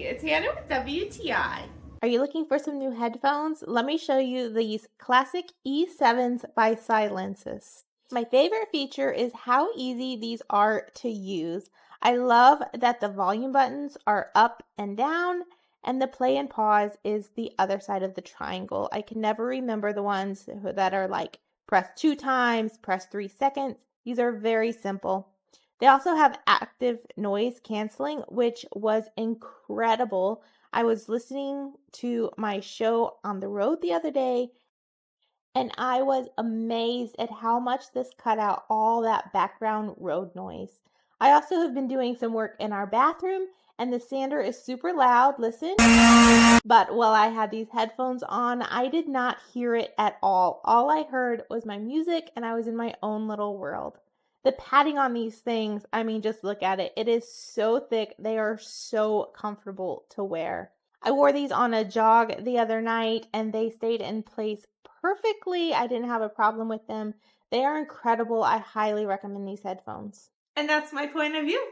It's Hannah with WTI. Are you looking for some new headphones? Let me show you these classic E7s by Silensys. My favorite feature is how easy these are to use. I love that the volume buttons are up and down, and the play and pause is the other side of the triangle. I can never remember the ones that are like press 2 times, press 3 seconds. These are very simple. They also have active noise canceling, which was incredible. I was listening to my show on the road the other day, and I was amazed at how much this cut out all that background road noise. I also have been doing some work in our bathroom, and the sander is super loud. Listen. But while I had these headphones on, I did not hear it at all. All I heard was my music, and I was in my own little world. The padding on these things, I mean, just look at it. It is so thick. They are so comfortable to wear. I wore these on a jog the other night, and they stayed in place perfectly. I didn't have a problem with them. They are incredible. I highly recommend these headphones. And that's my point of view.